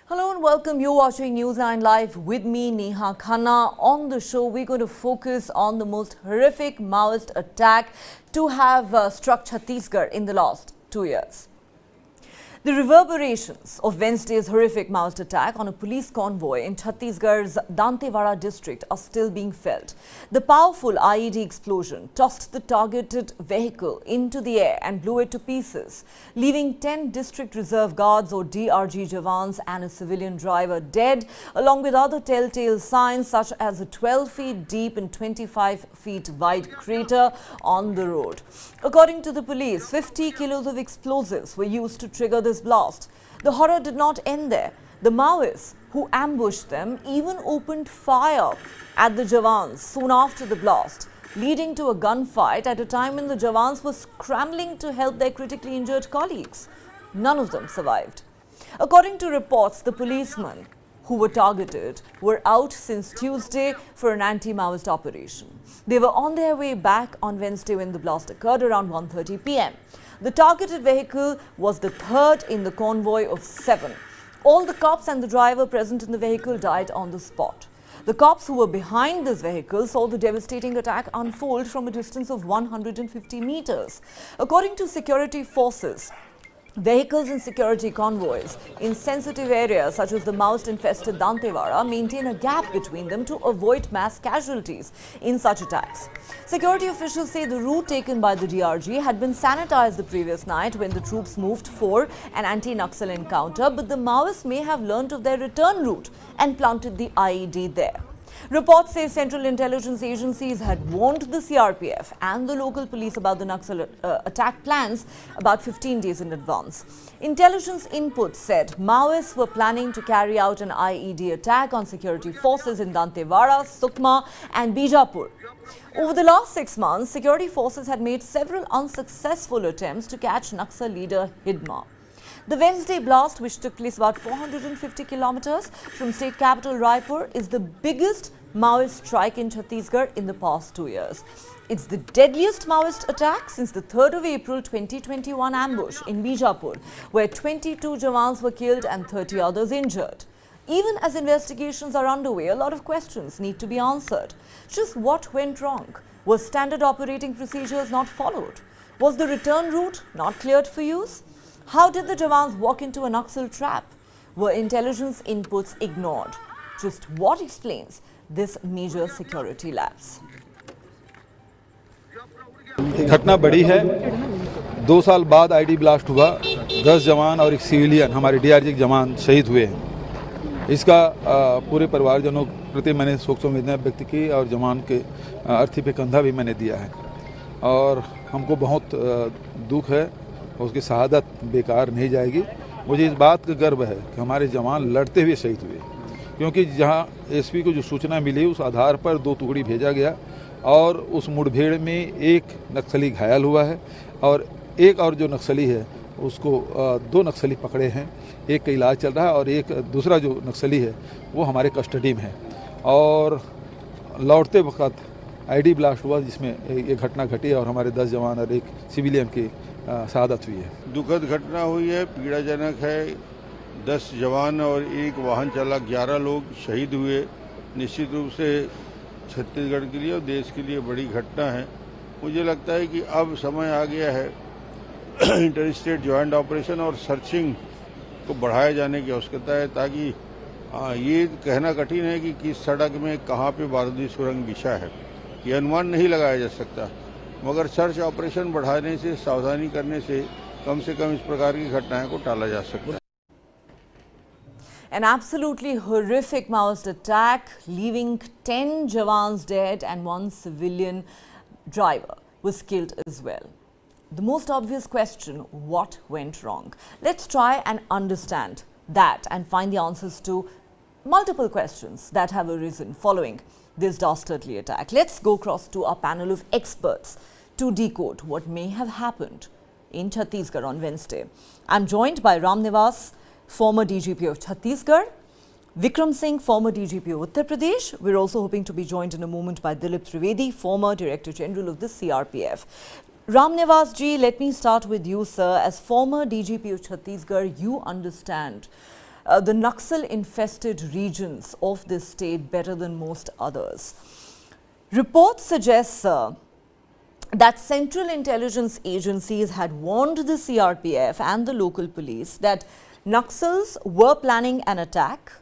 Hello and welcome. You're watching News9 Live with me, Neha Khanna. On the show, we're going to focus on the most horrific Maoist attack to have struck Chhattisgarh in the last 2 years. The reverberations of Wednesday's horrific Maoist attack on a police convoy in Chhattisgarh's Dantewada district are still being felt. The powerful IED explosion tossed the targeted vehicle into the air and blew it to pieces, leaving 10 District Reserve Guards or DRG Jawans and a civilian driver dead, along with other telltale signs such as a 12 feet deep and 25 feet wide crater on the road. According to the police, 50 kilos of explosives were used to trigger this blast. The horror did not end there. The Maoists who ambushed them even opened fire at the Jawans soon after the blast, leading to a gunfight at a time when the Jawans were scrambling to help their critically injured colleagues. None of them survived. According to reports, the policemen who were targeted were out since Tuesday for an anti-Maoist operation. They were on their way back on Wednesday when the blast occurred around 1:30 p.m. The targeted vehicle was the third in the convoy of 7. All the cops and the driver present in the vehicle died on the spot. The cops who were behind this vehicle saw the devastating attack unfold from a distance of 150 meters. According to security forces, vehicles and security convoys in sensitive areas such as the Maoist-infested Dantewada maintain a gap between them to avoid mass casualties in such attacks. Security officials say the route taken by the DRG had been sanitized the previous night when the troops moved for an anti-Naxal encounter, but the Maoists may have learnt of their return route and planted the IED there. Reports say central intelligence agencies had warned the CRPF and the local police about the Naxal attack plans about 15 days in advance. Intelligence input said Maoists were planning to carry out an IED attack on security forces in Dantewada, Sukma and Bijapur. Over the last 6 months, security forces had made several unsuccessful attempts to catch Naxal leader Hidma. The Wednesday blast, which took place about 450 kilometers from state capital Raipur, is the biggest Maoist strike in Chhattisgarh in the past 2 years. It's the deadliest Maoist attack since the 3rd of April 2021 ambush in Bijapur, where 22 Jawans were killed and 30 others injured. Even as investigations are underway, a lot of questions need to be answered. Just what went wrong? Were standard operating procedures not followed? Was the return route not cleared for use? How did the Jawans walk into a Naxal trap? Were intelligence inputs ignored? Just what explains this major security lapse? घटना बड़ी है। 2 साल बाद ID blast हुआ, 10 जवान और एक civilian हमारे डीआरजी जवान शहीद हुए हैं। इसका पूरे परिवारजनों के प्रति मैंने शोक संवेदना व्यक्त की और जवान के अर्थी पे कंधा भी मैंने दिया है और हमको बहुत दुख है। उसकी शहादत बेकार नहीं जाएगी। मुझे इस बात का गर्व है कि हमारे जवान लड़ते हुए शहीद हुए, क्योंकि जहां एसपी को जो सूचना मिली उस आधार पर 2 टुकड़ी भेजा गया और उस मुठभेड़ में एक नक्सली घायल हुआ है और एक और जो नक्सली है उसको 2 नक्सली पकड़े हैं। एक का इलाज चल रहा है और एक दूसरा जो नक्सली है वो हमारे कस्टडी में है। और लौटते वक्त आईडी ब्लास्ट हुआ जिसमें ये घटना घटी और हमारे 10 जवान और एक सिविलियन की शहादत हुई है। दुखद घटना हुई है, पीड़ाजनक है। 10 जवान और एक वाहन चालक 11 लोग शहीद हुए। निश्चित रूप से छत्तीसगढ़ के लिए और देश के लिए बड़ी घटना है। मुझे लगता है कि अब समय आ गया है इंटर स्टेट ज्वाइंट ऑपरेशन और सर्चिंग को बढ़ाए जाने की आवश्यकता है, ताकि ये कहना कठिन है कि किस सड़क में कहाँ पे बारूदी सुरंग बिछा है, ये अनुमान नहीं लगाया जा सकता, मगर सर्च ऑपरेशन बढ़ाने से, सावधानी करने से कम इस प्रकार की घटनाएं को टाला जा सकता है। An absolutely horrific Maoist attack, leaving 10 Jawans dead and 1 civilian driver was killed as well. The most obvious question, what went wrong? Let's try and understand that and find the answers to multiple questions that have arisen following this dastardly attack. Let's go across to our panel of experts to decode what may have happened in Chhattisgarh on Wednesday. I'm joined by Ram Nivas, former DGP of Chhattisgarh, Vikram Singh, former DGP of Uttar Pradesh. We're also hoping to be joined in a moment by Dilip Trivedi, former Director General of the CRPF. Ram Nivas ji, let me start with you, sir. As former DGP of Chhattisgarh, you understand the Naxal-infested regions of this state better than most others. Reports suggest, sir, that central intelligence agencies had warned the CRPF and the local police that Naxals were planning an attack.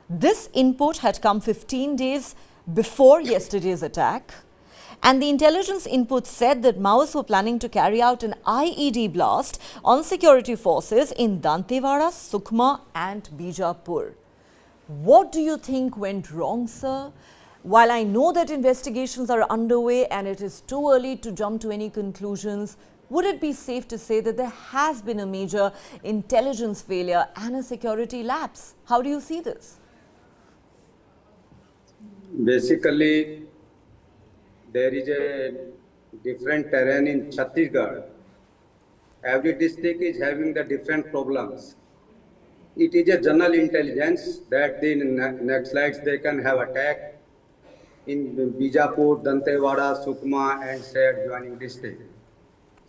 This input had come 15 days before yesterday's attack. And the intelligence input said that Maoists were planning to carry out an IED blast on security forces in Dantewada, Sukma and Bijapur. What do you think went wrong, sir? While I know that investigations are underway and it is too early to jump to any conclusions, would it be safe to say that there has been a major intelligence failure and a security lapse? How do you see this? Basically, there is a different terrain in Chhattisgarh. Every district is having the different problems. It is a general intelligence that the Naxalites, they can have attack in Bijapur, Dantewada, Sukma and said adjoining district.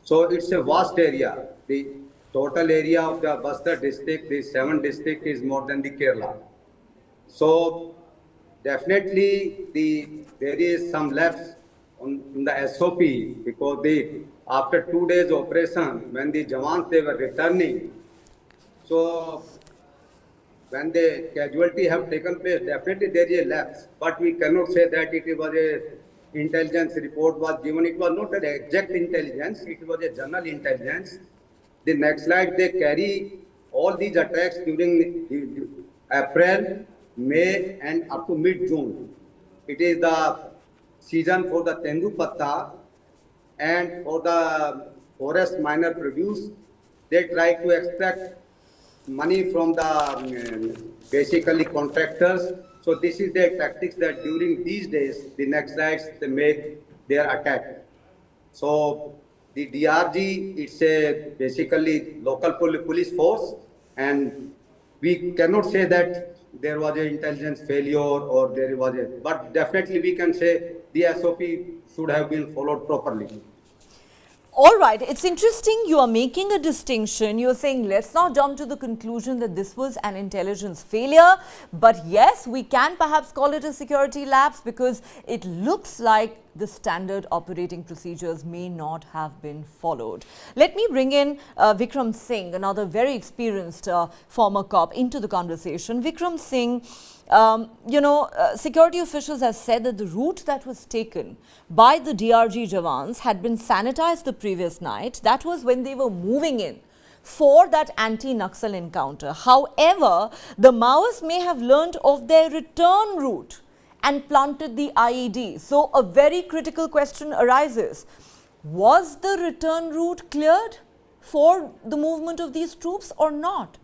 So it's a vast area. The total area of the Bastar district, the 7 district is more than the Kerala. So definitely there is some lapse on the SOP because after 2 days operation, when the Jawans they were returning, so when the casualty have taken place, definitely there is a lapse. But we cannot say that it was a intelligence report was given. It was not an exact intelligence. It was a general intelligence. The Naxalites, they carry all these attacks during the April, May and up to mid-June. It is the season for the Tendu Patta and for the forest miner produce. They try to extract money from the basically contractors. So this is their tactics that during these days, the Naxalites, they make their attack. So the DRG, it's a basically local police force, and we cannot say that there was an intelligence failure or there was a, but definitely we can say the SOP should have been followed properly. All right, it's interesting you are making a distinction. You're saying let's not jump to the conclusion that this was an intelligence failure. But yes, we can perhaps call it a security lapse because it looks like the standard operating procedures may not have been followed. Let me bring in Vikram Singh, another very experienced former cop, into the conversation. Vikram Singh, security officials have said that the route that was taken by the DRG Jawans had been sanitized the previous night. That was when they were moving in for that anti-Naxal encounter. However, the Maoists may have learnt of their return route and planted the IED. So a very critical question arises. Was the return route cleared for the movement of these troops or not?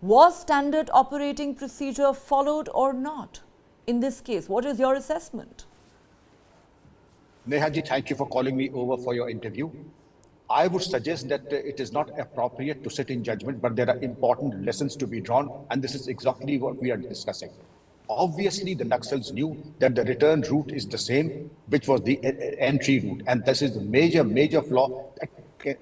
Was standard operating procedure followed or not? In this case, what is your assessment? Nehaji, thank you for calling me over for your interview. I would suggest that it is not appropriate to sit in judgment, but there are important lessons to be drawn, and this is exactly what we are discussing. Obviously, the Naxals knew that the return route is the same, which was the entry route, and this is the major flaw that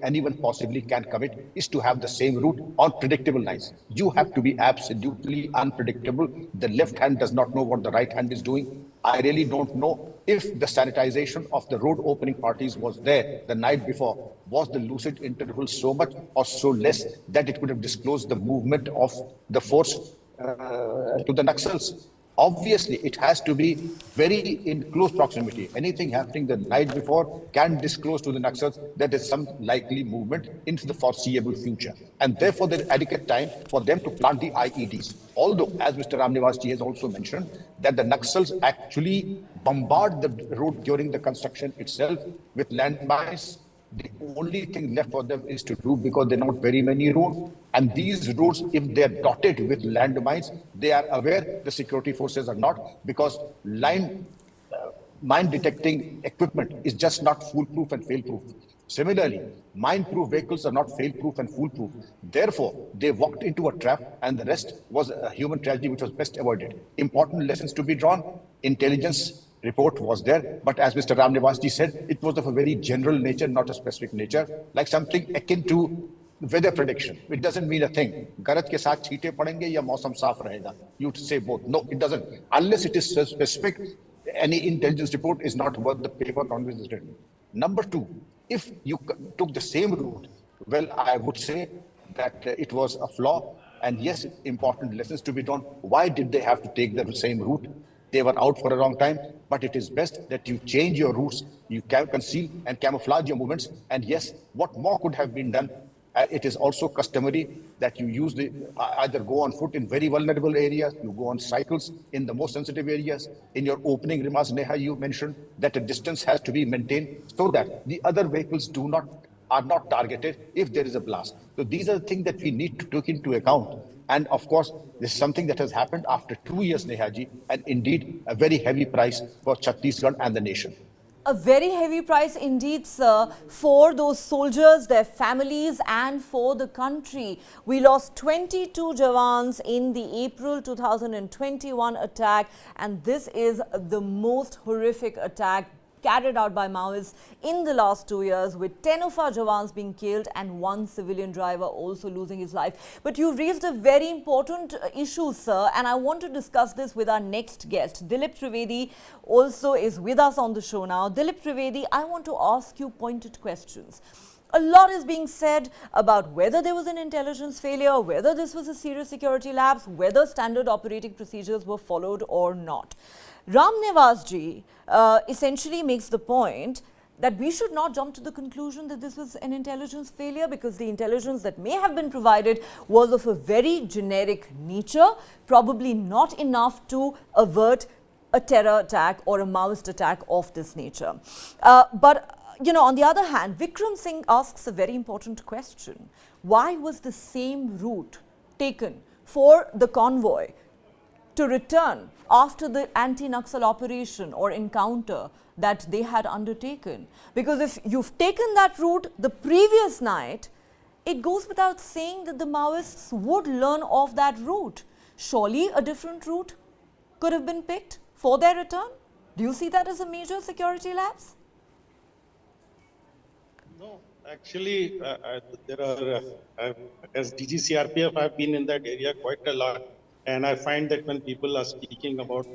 anyone possibly can commit, is to have the same route on predictable lines. You have to be absolutely unpredictable. The left hand does not know what the right hand is doing. I really don't know if the sanitization of the road opening parties was there the night before. Was the lucid interval so much or so less that it could have disclosed the movement of the force to the Naxals? Obviously, it has to be very in close proximity. Anything happening the night before can disclose to the Naxals that there is some likely movement into the foreseeable future. And therefore, there is adequate time for them to plant the IEDs. Although, as Mr. Ramnivasji has also mentioned, that the Naxals actually bombard the road during the construction itself with landmines. The only thing left for them is to do, because there are not very many roads, and these roads, if they are dotted with landmines, they are aware, the security forces are not, because mine detecting equipment is just not foolproof and fail-proof. Similarly, mine-proof vehicles are not fail-proof and foolproof. Therefore, they walked into a trap, and the rest was a human tragedy which was best avoided. Important lessons to be drawn. Intelligence report was there, but as Mr. Ramnivasji said, it was of a very general nature, not a specific nature, like something akin to weather prediction. It doesn't mean a thing. गरज के साथ छींटे पड़ेंगे या मौसम साफ रहेगा. You'd say both. No, it doesn't. Unless it is specific, any intelligence report is not worth the paper on which it is written. Number two, if you took the same route, well, I would say that it was a flaw. And yes, important lessons to be drawn. Why did they have to take the same route? They were out for a long time, but it is best that you change your routes, you can conceal and camouflage your movements. And yes, what more could have been done? It is also customary that you use either go on foot in very vulnerable areas, you go on cycles in the most sensitive areas. In your opening remarks, Neha, you mentioned that a distance has to be maintained so that the other vehicles are not targeted if there is a blast. So these are the things that we need to take into account. And of course, this is something that has happened after 2 years, Nehaji, and indeed a very heavy price for Chhattisgarh and the nation. A very heavy price indeed, sir, for those soldiers, their families and for the country. We lost 22 Jawans in the April 2021 attack, and this is the most horrific attack carried out by Maoists in the last 2 years, with 10 of our Jawans being killed and 1 civilian driver also losing his life. But you raised a very important issue, sir, and I want to discuss this with our next guest. Dilip Trivedi also is with us on the show now. Dilip Trivedi, I want to ask you pointed questions. A lot is being said about whether there was an intelligence failure, whether this was a serious security lapse, whether standard operating procedures were followed or not. Ram Nevaz ji essentially makes the point that we should not jump to the conclusion that this was an intelligence failure, because the intelligence that may have been provided was of a very generic nature, probably not enough to avert a terror attack or a Maoist attack of this nature. But you know, on the other hand, Vikram Singh asks a very important question. Why was the same route taken for the convoy to return after the anti-Naxal operation or encounter that they had undertaken? Because if you've taken that route the previous night, it goes without saying that the Maoists would learn of that route. Surely a different route could have been picked for their return? Do you see that as a major security lapse? No, actually, there are, as DGCRPF, I've been in that area quite a lot. And I find that when people are speaking about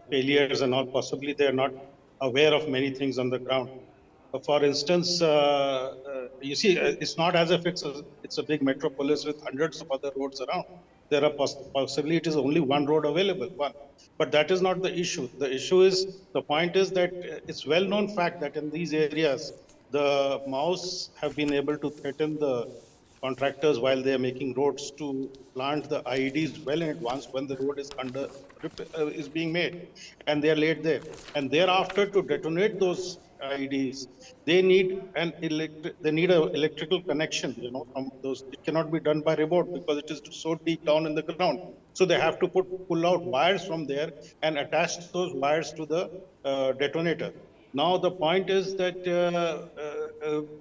failures and all, possibly they're not aware of many things on the ground. For instance, you see, it's not as if it's a big metropolis with hundreds of other roads around. There are possibly it is only one road available, but that is not the issue. The issue is, the point is that it's well-known fact that in these areas, the Maoists have been able to threaten the contractors while they are making roads to plant the IEDs well in advance when the road is being made, and they are laid there. And thereafter, to detonate those IEDs, they need an electrical connection. You know, from those. It cannot be done by remote because it is so deep down in the ground. So they have to pull out wires from there and attach those wires to the detonator. Now, the point is that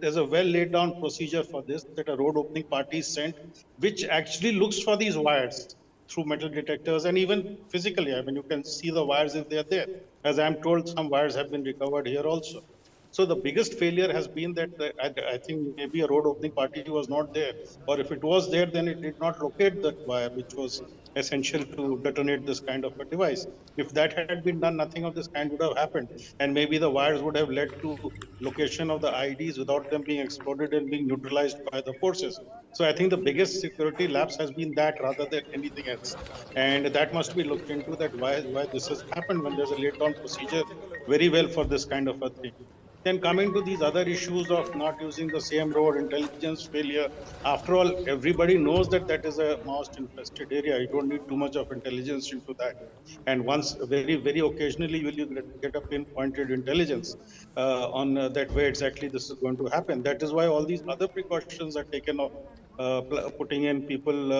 there's a well laid down procedure for this, that a road opening party is sent, which actually looks for these wires through metal detectors and even physically. I mean, you can see the wires if they're there. As I'm told, some wires have been recovered here also. So the biggest failure has been that I think maybe a road opening party was not there, or if it was there, then it did not locate that wire, which was essential to detonate this kind of a device. If that had been done, nothing of this kind would have happened, and maybe the wires would have led to location of the IEDs without them being exploded and being neutralized by the forces. So I think the biggest security lapse has been that rather than anything else, and that must be looked into, that why this has happened when there's a laid down procedure very well for this kind of a thing. Then coming to these other issues of not using the same road, intelligence failure, after all, everybody knows that that is a Maoist infested area. You don't need too much of intelligence into that. And once, very, very occasionally, will you get a pinpointed intelligence on that way exactly this is going to happen. That is why all these other precautions are taken of putting in people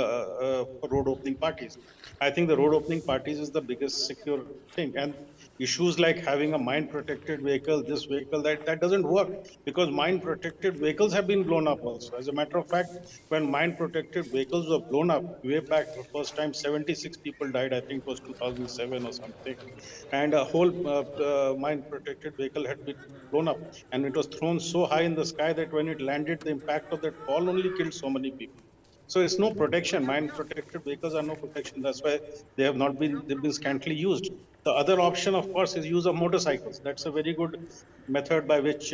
for road opening parties. I think the road opening parties is the biggest secure thing. And issues like having a mine protected vehicle, this vehicle, that doesn't work, because mine protected vehicles have been blown up also. As a matter of fact, when mine protected vehicles were blown up way back, the first time 76 people died, I think it was 2007 or something. And a whole mine protected vehicle had been blown up, and it was thrown so high in the sky that when it landed, the impact of that fall only killed so many many people. So it's no protection. Mine protected vehicles are no protection. That's why they've been scantily used. The other option, of course, is use of motorcycles. That's a very good method by which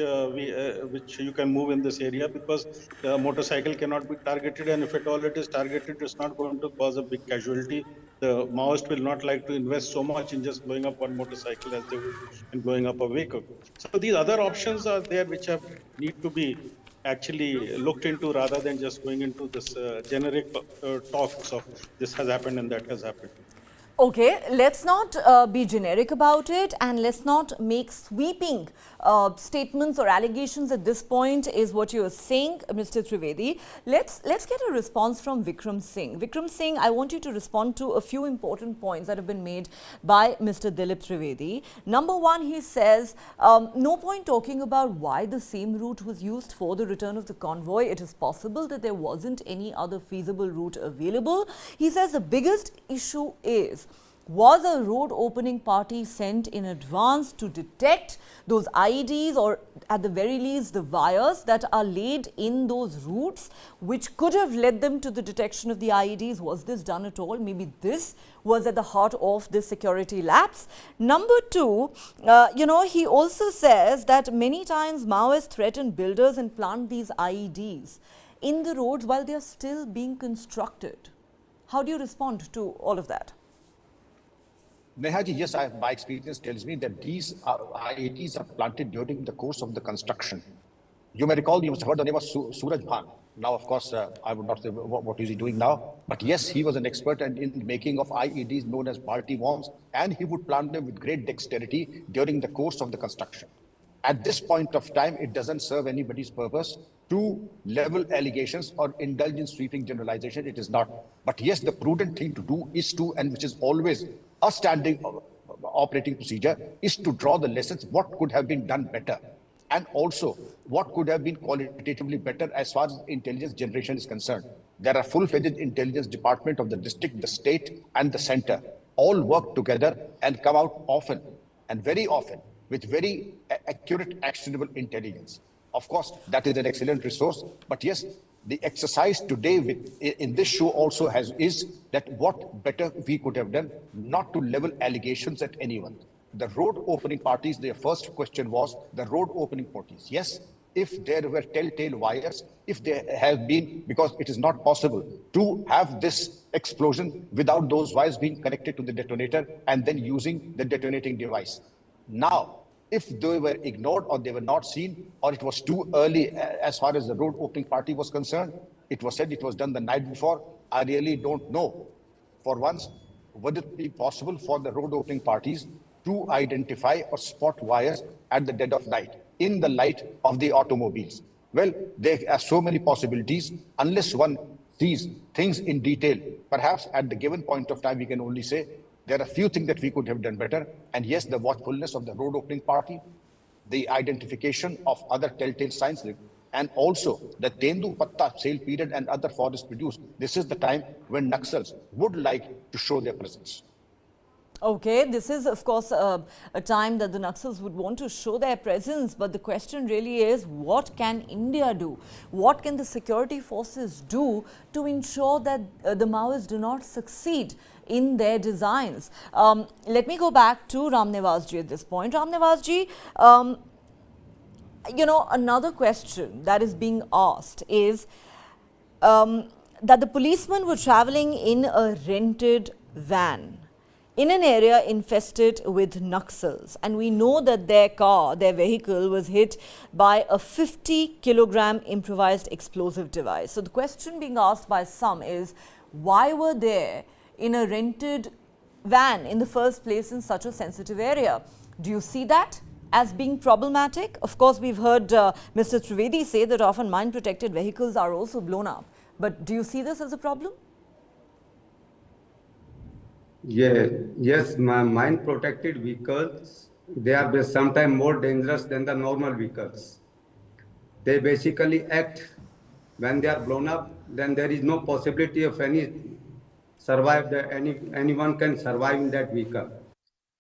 which you can move in this area, because the motorcycle cannot be targeted, and if at all it is targeted, it's not going to cause a big casualty. The Maoist will not like to invest so much in just blowing up one motorcycle as they would in blowing up a vehicle. So these other options are there which have need to be actually looked into, rather than just going into this generic talks of this has happened and that has happened. Okay, let's not be generic about it, and let's not make sweeping statements or allegations at this point, is what you are saying, Mr. Trivedi. Let's get a response from Vikram Singh. Vikram Singh, I want you to respond to a few important points that have been made by Mr. Dilip Trivedi. Number one, he says, no point talking about why the same route was used for the return of the convoy. It is possible that there wasn't any other feasible route available. He says the biggest issue is, was a road opening party sent in advance to detect those IEDs, or at the very least the wires that are laid in those routes, which could have led them to the detection of the IEDs? Was this done at all? Maybe this was at the heart of this security lapse. Number two, he also says that many times Maoists threaten builders and plant these IEDs in the roads while they are still being constructed. How do you respond to all of that? Nehaji, yes, my experience tells me that these IEDs are planted during the course of the construction. You may recall, you must have heard the name of Suraj Bhan. Now, of course, I would not say what is he doing now. But yes, he was an expert in the making of IEDs known as multi-bombs, and he would plant them with great dexterity during the course of the construction. At this point of time, it doesn't serve anybody's purpose to level allegations or indulge in sweeping generalization. It is not. But yes, the prudent thing to do is to, and which is always a standing operating procedure, is to draw the lessons, what could have been done better, and also what could have been qualitatively better as far as intelligence generation is concerned. There are full-fledged intelligence department of the district, the state, and the center, all work together and come out often and very often with very accurate, actionable intelligence. Of course, that is an excellent resource. But yes, the exercise today in this show also is that what better we could have done, not to level allegations at anyone. The road opening parties, their first question was the road opening parties. Yes, if there were telltale wires, if there have been, because it is not possible to have this explosion without those wires being connected to the detonator and then using the detonating device. Now, if they were ignored or they were not seen, or it was too early as far as the road opening party was concerned, it was said it was done the night before. I really don't know. For once, would it be possible for the road opening parties to identify or spot wires at the dead of night, in the light of the automobiles? Well, there are so many possibilities. Unless one sees things in detail, perhaps at the given point of time, we can only say there are a few things that we could have done better. And yes, the watchfulness of the road opening party, the identification of other telltale signs, and also the Tendu Patta sale period and other forest produce. This is the time when Naxals would like to show their presence. Okay, this is of course a time that the Naxals would want to show their presence, but the question really is, what can India do? What can the security forces do to ensure that the Maoists do not succeed in their designs? Let me go back to Ram Nevaz ji at this point. Ram Nevaz ji, another question that is being asked is that the policemen were traveling in a rented van in an area infested with Naxals, and we know that their vehicle was hit by a 50-kilogram improvised explosive device. So the question being asked by some is, why were they in a rented van in the first place in such a sensitive area? Do you see that as being problematic? Of course, we've heard Mr. Trivedi say that often mine-protected vehicles are also blown up. But do you see this as a problem? Yeah, yes, mine-protected vehicles, they are sometimes more dangerous than the normal vehicles. They basically act when they are blown up, then there is no possibility of anyone can survive in that vehicle.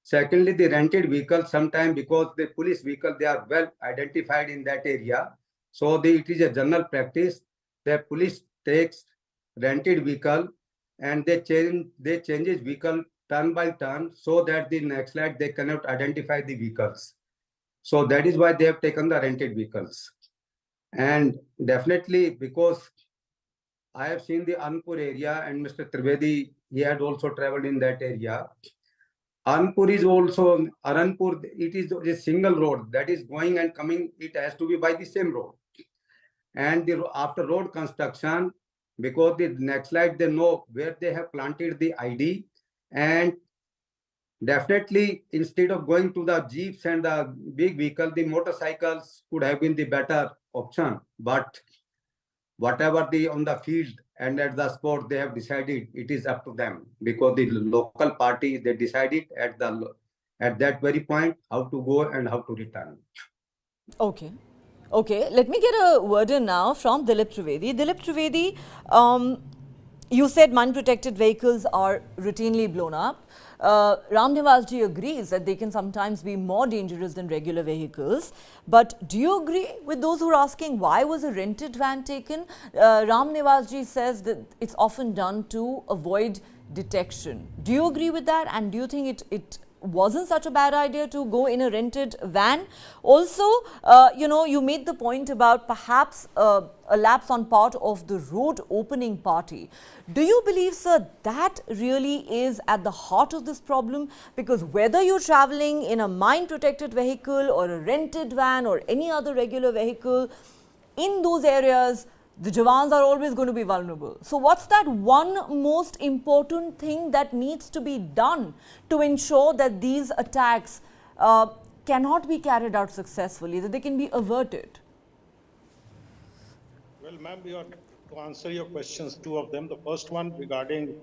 Secondly, the rented vehicle, sometimes because the police vehicle, they are well identified in that area. So it is a general practice that police takes rented vehicle and they changes vehicle turn by turn so that the Naxalite they cannot identify the vehicles. So that is why they have taken the rented vehicles. And definitely because I have seen the Anpur area and Mr. Trivedi, he had also traveled in that area. Anpur is also, Aranpur, it is a single road that is going and coming, it has to be by the same road. And after road construction, because the Naxalite, they know where they have planted the ID, and definitely instead of going to the jeeps and the big vehicle, the motorcycles could have been the better option. But whatever the on the field and at the spot they have decided, it is up to them, because the local party they decided at that very point how to go and how to return. Okay. Okay, let me get a word in now from Dilip Trivedi. Dilip Trivedi, you said mine-protected vehicles are routinely blown up. Ram Nivasji agrees that they can sometimes be more dangerous than regular vehicles. But do you agree with those who are asking why was a rented van taken? Ram Nivasji says that it's often done to avoid detection. Do you agree with that? And do you think it wasn't such a bad idea to go in a rented van? Also, you made the point about perhaps a lapse on part of the road opening party. Do you believe, sir, that really is at the heart of this problem? Because whether you're traveling in a mine-protected vehicle or a rented van or any other regular vehicle, in those areas, the Jawans are always going to be vulnerable. So what's that one most important thing that needs to be done to ensure that these attacks cannot be carried out successfully, that they can be averted? Well, ma'am, to answer your questions, two of them. The first one regarding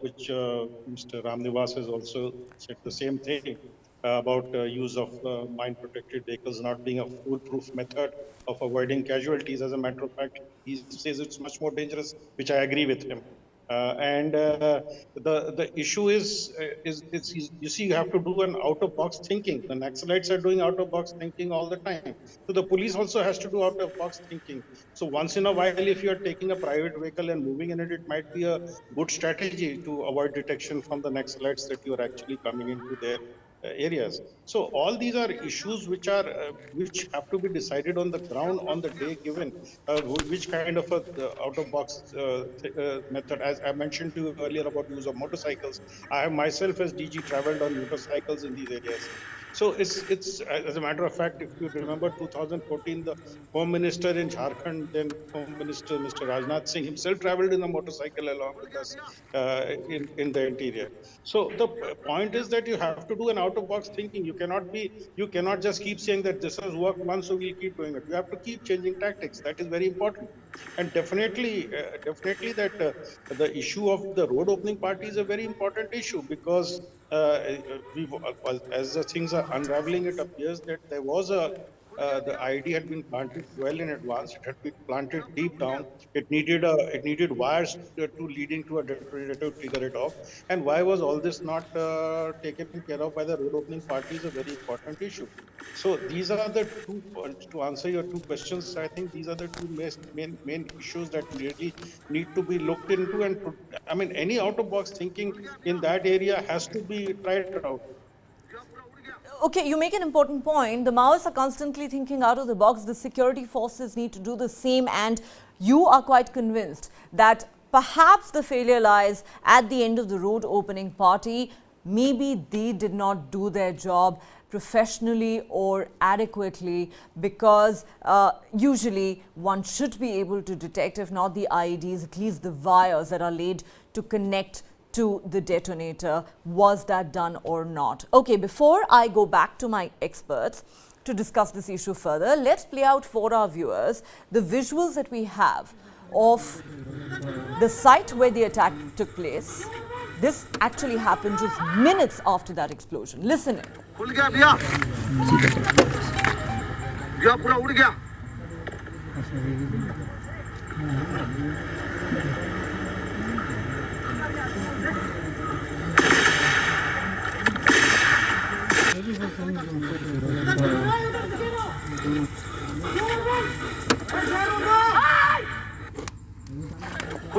which Mr. Ramnivas has also said the same thing about use of mine-protected vehicles not being a foolproof method of avoiding casualties. As a matter of fact, he says it's much more dangerous, which I agree with him. The issue is you see, you have to do an out-of-box thinking. The Naxalites are doing out-of-box thinking all the time. So the police also has to do out-of-box thinking. So once in a while, if you are taking a private vehicle and moving in it, it might be a good strategy to avoid detection from the Naxalites that you are actually coming into their areas. So all these are issues which have to be decided on the ground on the day given. Which kind of a out-of-box method? As I mentioned to you earlier about use of motorcycles, I have myself as DG traveled on motorcycles in these areas. So it's as a matter of fact, if you remember 2014, the Home Minister in Jharkhand, then Home Minister Mr. Rajnath Singh himself traveled in a motorcycle along with us in the interior. So the point is that you have to do an out-of-box thinking. You cannot just keep saying that this has worked once, so we'll keep doing it. You have to keep changing tactics. That is very important. And definitely that the issue of the road opening party is a very important issue, because as the things are unraveling, it appears that there was the ID had been planted well in advance. It had been planted deep down. It needed wires to leading to a detonator to trigger it off. And why was all this not taken care of by the road opening party is a very important issue. So these are the two, to answer your two questions, I think these are the two main issues that really need to be looked into. And I mean, any out-of-box thinking in that area has to be tried out. Okay, you make an important point. The Maoists are constantly thinking out of the box. The security forces need to do the same, and you are quite convinced that perhaps the failure lies at the end of the road opening party. Maybe they did not do their job professionally or adequately, because usually one should be able to detect, if not the IEDs, at least the wires that are laid to connect to the detonator. Was that done or not? Okay, before I go back to my experts to discuss this issue further, let's play out for our viewers the visuals that we have of the site where the attack took place. This actually happened just minutes after that explosion. Listen in.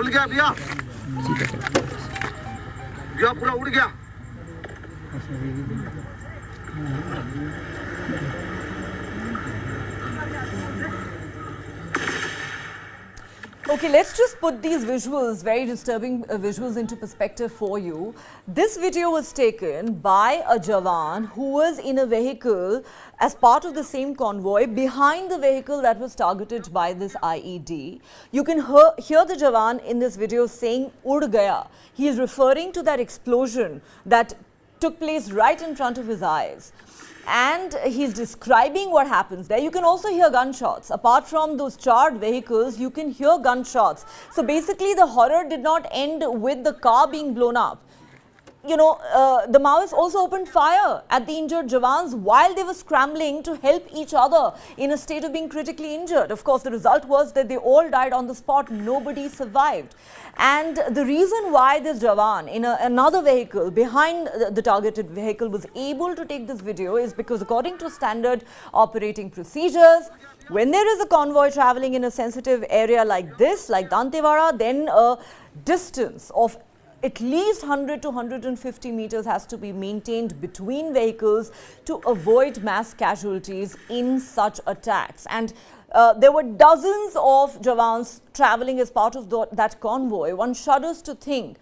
खुल गया भैया, भैया पूरा उड़ गया। Okay, let's just put these visuals, very disturbing visuals, into perspective for you. This video was taken by a Jawan who was in a vehicle as part of the same convoy behind the vehicle that was targeted by this IED. You can hear the Jawan in this video saying "Ud gaya." He is referring to that explosion that took place right in front of his eyes. And he's describing what happens there. You can also hear gunshots. Apart from those charred vehicles, you can hear gunshots. So basically, the horror did not end with the car being blown up. You know, the Maoists also opened fire at the injured Jawans while they were scrambling to help each other in a state of being critically injured. Of course, the result was that they all died on the spot. Nobody survived. And the reason why this Jawan in another vehicle behind the targeted vehicle was able to take this video is because, according to standard operating procedures, when there is a convoy traveling in a sensitive area like this, like Dantewada, then a distance of at least 100 to 150 meters has to be maintained between vehicles to avoid mass casualties in such attacks. And there were dozens of Jawans traveling as part of that convoy. One shudders to think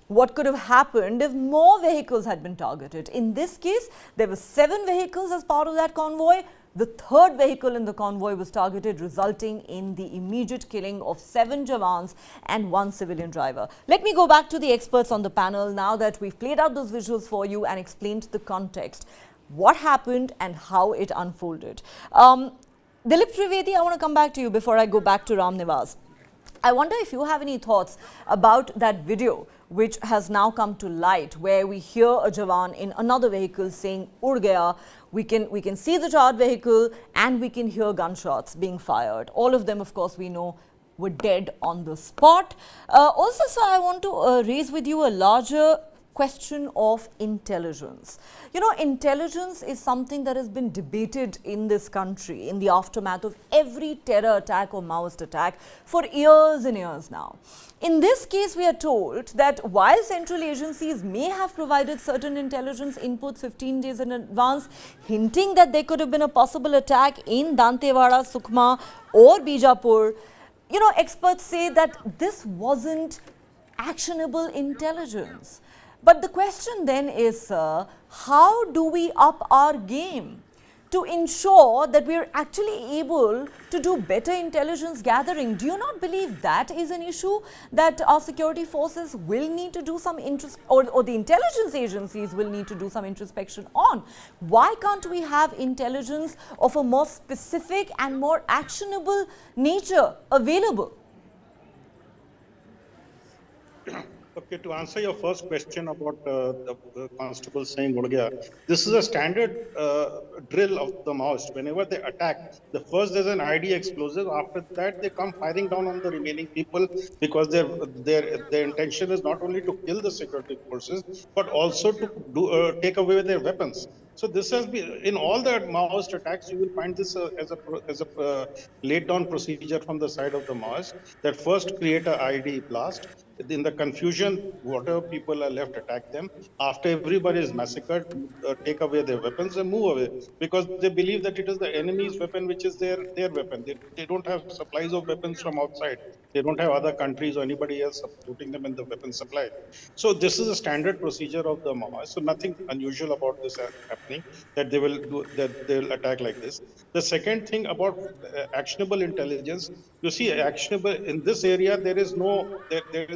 what could have happened if more vehicles had been targeted. In this case, there were 7 vehicles as part of that convoy. The third vehicle in the convoy was targeted, resulting in the immediate killing of 7 Jawans and 1 civilian driver. Let me go back to the experts on the panel now that we've played out those visuals for you and explained the context, what happened and how it unfolded. Dilip Trivedi, I want to come back to you before I go back to Ram Nivas. I wonder if you have any thoughts about that video which has now come to light, where we hear a Jawan in another vehicle saying "Ud gaya." We can see the charred vehicle and we can hear gunshots being fired. All of them, of course, we know were dead on the spot. Also, sir, I want to raise with you a larger question of intelligence. You know, intelligence is something that has been debated in this country in the aftermath of every terror attack or Maoist attack for years and years now. In this case, we are told that while central agencies may have provided certain intelligence inputs 15 days in advance, hinting that there could have been a possible attack in Dantewada, Sukhma or Bijapur, you know, experts say that this wasn't actionable intelligence. But the question then is, how do we up our game to ensure that we are actually able to do better intelligence gathering? Do you not believe that is an issue that our security forces will need to do some or the intelligence agencies will need to do some introspection on? Why can't we have intelligence of a more specific and more actionable nature available? Okay, to answer your first question about the constable saying "Ud gaya," this is a standard drill of the Maoists. Whenever they attack, first there's an ID explosive. After that, they come firing down on the remaining people, because their intention is not only to kill the security forces, but also to take away their weapons. So this has been in all the Maoist attacks. You will find this as a laid down procedure from the side of the Maoists, that first create a ID blast. In the confusion, whatever people are left, attack them. After everybody is massacred, take away their weapons and move away, because they believe that it is the enemy's weapon which is their weapon. They don't have supplies of weapons from outside. They don't have other countries or anybody else supporting them in the weapon supply. So this is a standard procedure of the Maoists. So nothing unusual about this happening, that they will attack like this. The second thing about actionable intelligence, you see, actionable in this area, there is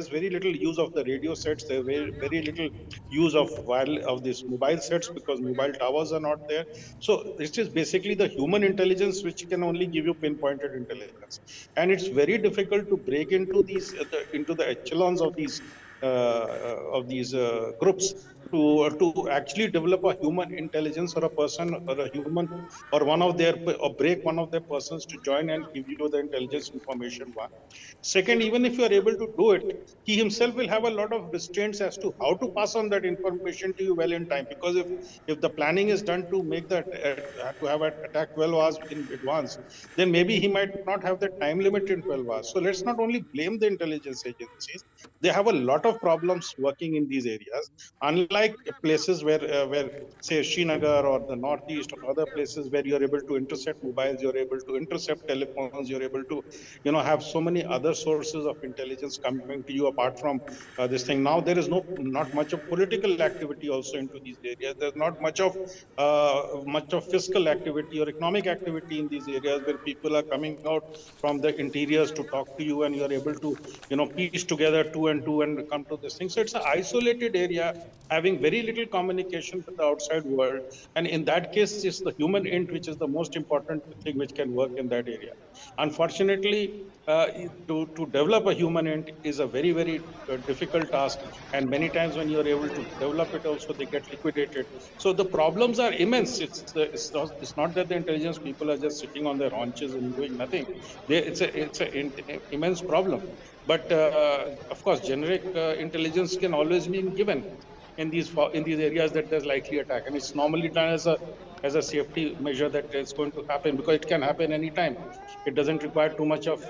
very little use of the radio sets. There is very little use of these mobile sets, because mobile towers are not there. So it is basically the human intelligence which can only give you pinpointed intelligence, and it's very difficult to break into the echelons of these groups to actually develop a human intelligence, or a person or a human or one of their, or break one of their persons to join and give you the intelligence information. One. Second, even if you are able to do it, he himself will have a lot of restraints as to how to pass on that information to you well in time. Because if the planning is done to make that to have an attack 12 hours in advance, then maybe he might not have the time limit in 12 hours. So let's not only blame the intelligence agencies. They have a lot of problems working in these areas. Unlike places where say Srinagar or the northeast or other places where you're able to intercept mobiles, you're able to intercept telephones, you're able to have so many other sources of intelligence coming to you apart from this thing. Now there is not much of political activity also into these areas. There's not much of fiscal activity or economic activity in these areas where people are coming out from the interiors to talk to you, and you're able to piece together two and two and come to this thing. So it's an isolated area having very little communication with the outside world, and in that case it's the human int which is the most important thing which can work in that area. Unfortunately, to develop a human int is a very difficult task, and many times when you are able to develop it also, they get liquidated. So the problems are immense. It's not that the intelligence people are just sitting on their haunches and doing nothing. It's an immense problem. But of course, generic intelligence can always be given in these areas that there's likely attack, and it's normally done as a safety measure that it's going to happen, because it can happen anytime. It doesn't require too much of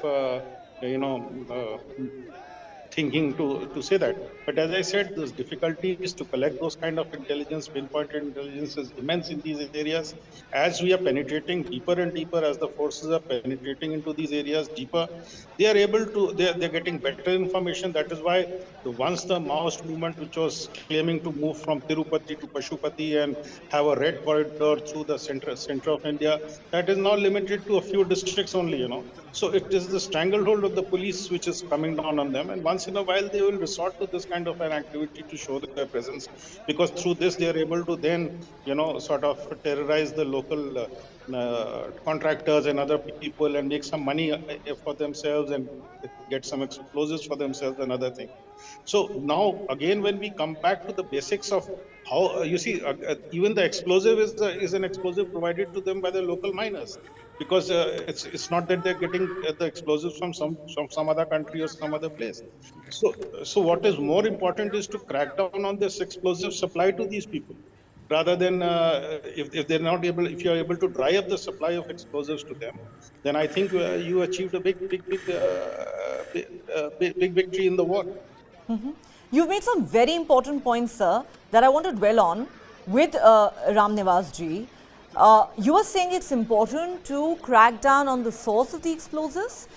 thinking to say that. But as I said, those difficulties to collect those kind of intelligence, pinpointed intelligence, is immense in these areas. As we are penetrating deeper and deeper, as the forces are penetrating into these areas deeper, they're getting better information. That is why once the Maoist movement, which was claiming to move from Tirupati to Pashupati and have a red corridor through the center of India, that is now limited to a few districts only, So it is the stranglehold of the police which is coming down on them, and once in a while they will resort to this kind of an activity to show their presence, because through this they are able to then sort of terrorize the local contractors and other people and make some money for themselves and get some explosives for themselves and other things. So now again, when we come back to the basics of how you see, even the explosive is an explosive provided to them by the local miners, because it's not that they're getting the explosives from some other country or some other place. So what is more important is to crack down on this explosive supply to these people, rather than if they're not able, if you're able to dry up the supply of explosives to them, then I think you achieved a big victory in the war. You've made some very important points, sir, that I want to dwell on with Ram Nivas ji. You were saying it's important to crack down on the source of the explosives,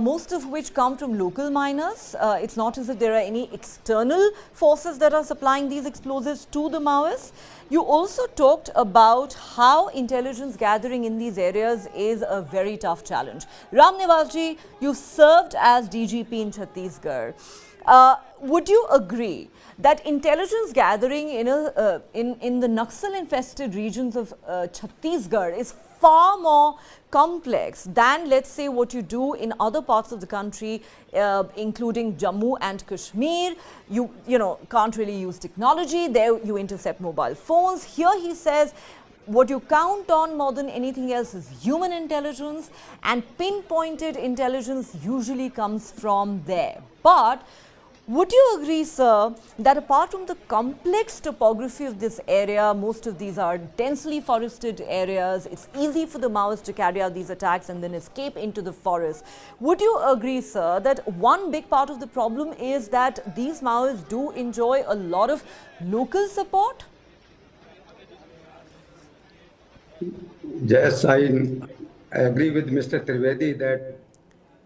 most of which come from local miners. It's not as if there are any external forces that are supplying these explosives to the Maoists. You also talked about how intelligence gathering in these areas is a very tough challenge. Ram Nivas ji, you served as DGP in Chhattisgarh. Would you agree that intelligence gathering in the Naxal-infested regions of Chhattisgarh is far more complex than, let's say, what you do in other parts of the country, including Jammu and Kashmir? You can't really use technology. There you intercept mobile phones. Here he says what you count on more than anything else is human intelligence, and pinpointed intelligence usually comes from there. But would you agree, sir, that apart from the complex topography of this area, most of these are densely forested areas, it's easy for the Maoists to carry out these attacks and then escape into the forest. Would you agree, sir, that one big part of the problem is that these Maoists do enjoy a lot of local support? Yes, I agree with Mr. Trivedi that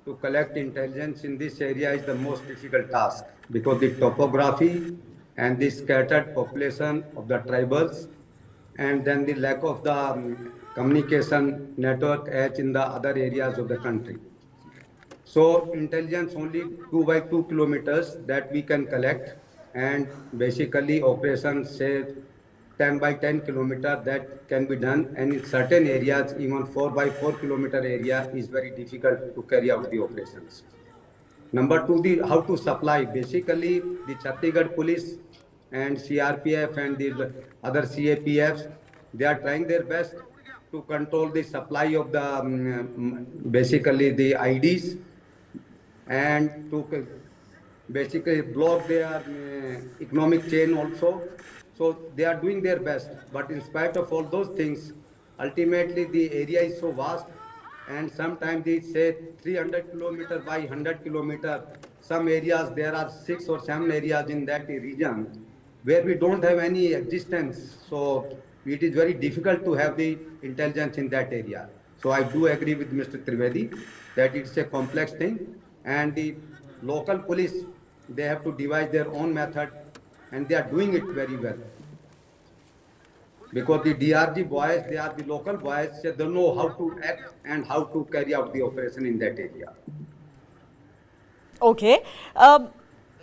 to collect intelligence in this area is the most difficult task, because the topography and the scattered population of the tribals, and then the lack of the communication network as in the other areas of the country. So intelligence only 2 by 2 kilometers that we can collect, and basically operations say 10 by 10 kilometer that can be done, and in certain areas even 4 by 4 kilometer area is very difficult to carry out the operations. Number two, the how to supply. Basically, the Chhattisgarh police and CRPF and the other CAPFs, they are trying their best to control the supply of the basically the IDs and to basically block their economic chain also. So they are doing their best. But in spite of all those things, ultimately the area is so vast, and sometimes they say 300 kilometer by 100 kilometer. Some areas, there are 6 or 7 areas in that region where we don't have any existence. So it is very difficult to have the intelligence in that area. So I do agree with Mr. Trivedi that it's a complex thing, and the local police, they have to devise their own method, and they are doing it very well. Because the DRG boys, they are the local boys, so they know how to act and how to carry out the operation in that area. Okay.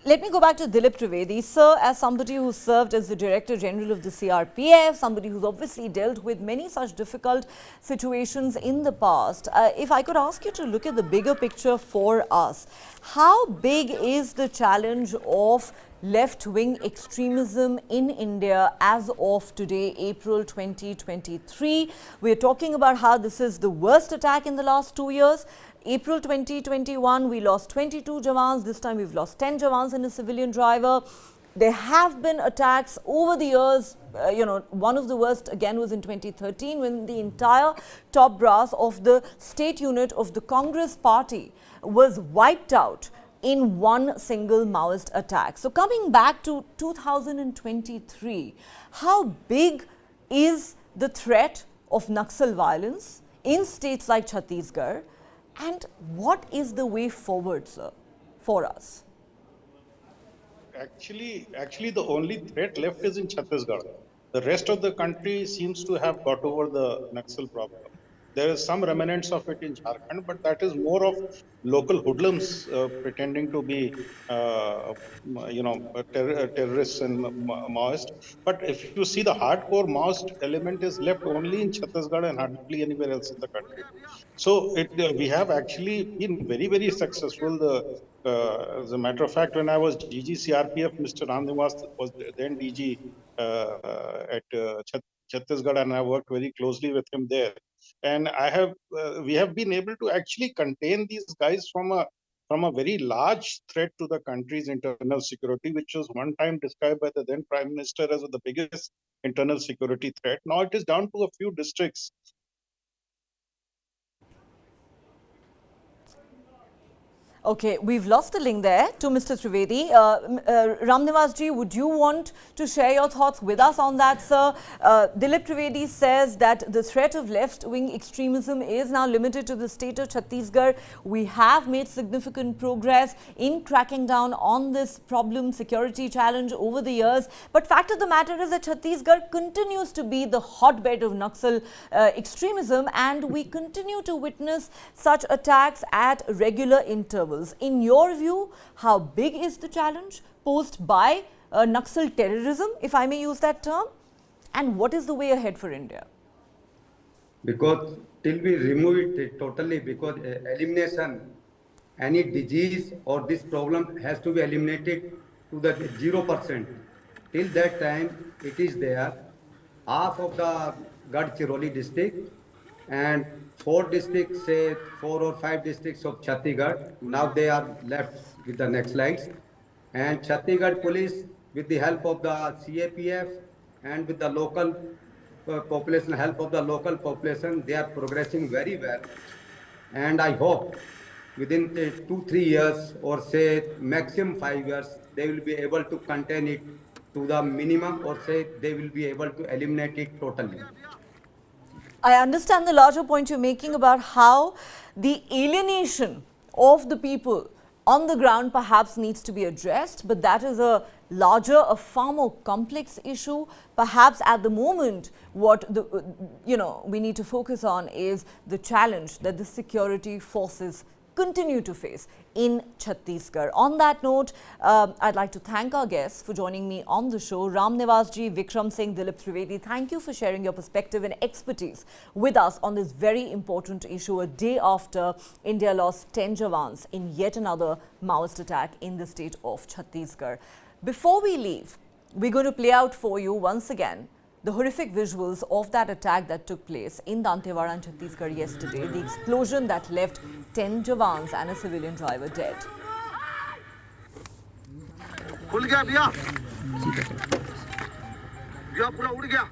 Let me go back to Dilip Trivedi. Sir, as somebody who served as the Director General of the CRPF, somebody who's obviously dealt with many such difficult situations in the past, if I could ask you to look at the bigger picture for us, how big is the challenge of left-wing extremism in India as of today, April 2023? We're talking about how this is the worst attack in the last 2 years. April 2021, we lost 22 Jawans. This time we've lost 10 Jawans and a civilian driver. There have been attacks over the years. One of the worst again was in 2013 when the entire top brass of the state unit of the Congress party was wiped out in one single Maoist attack. So coming back to 2023, how big is the threat of Naxal violence in states like Chhattisgarh? And what is the way forward, sir, for us? Actually, the only threat left is in Chhattisgarh. The rest of the country seems to have got over the Naxal problem. There is some remnants of it in Jharkhand, but that is more of local hoodlums pretending to be, terrorists and Maoist. But if you see, the hardcore Maoist element is left only in Chhattisgarh and hardly anywhere else in the country. So we have actually been very, very successful. As a matter of fact, when I was DG CRPF, Mr. Ramnivas was then DG at Chhattisgarh, and I worked very closely with him there. And we have been able to actually contain these guys from a very large threat to the country's internal security, which was one time described by the then Prime Minister as the biggest internal security threat. Now it is down to a few districts. Okay, we've lost the link there to Mr. Trivedi. Ramnivas ji, would you want to share your thoughts with us on that, sir? Dilip Trivedi says that the threat of left-wing extremism is now limited to the state of Chhattisgarh. We have made significant progress in cracking down on this problem, security challenge over the years. But fact of the matter is that Chhattisgarh continues to be the hotbed of Naxal extremism, and we continue to witness such attacks at regular intervals. In your view, how big is the challenge posed by Naxal terrorism, if I may use that term, and what is the way ahead for India? Because till we remove it totally, because elimination, any disease or this problem has to be eliminated to the 0%. Till that time, it is there. Half of the Gadchiroli district and 4 districts, say 4 or 5 districts of Chhattisgarh, now they are left with the Naxalites. And Chhattisgarh police, with the help of the CAPF and with the local population, help of the local population, they are progressing very well. And I hope within 2-3 years or say maximum 5 years, they will be able to contain it to the minimum, or say they will be able to eliminate it totally. I understand the larger point you're making about how the alienation of the people on the ground perhaps needs to be addressed, but that is a larger, a far more complex issue. Perhaps at the moment, what we need to focus on is the challenge that the security forces continue to face in Chhattisgarh. On that note, I'd like to thank our guests for joining me on the show. Ram Nivasji, Vikram Singh, Dilip Trivedi, thank you for sharing your perspective and expertise with us on this very important issue a day after India lost 10 Jawans in yet another Maoist attack in the state of Chhattisgarh. Before we leave, we're going to play out for you once again the horrific visuals of that attack that took place in Dantewada and Chhattisgarh yesterday, the explosion that left 10 Jawans and a civilian driver dead. खुल गया भैया भैया पूरा उड़ गया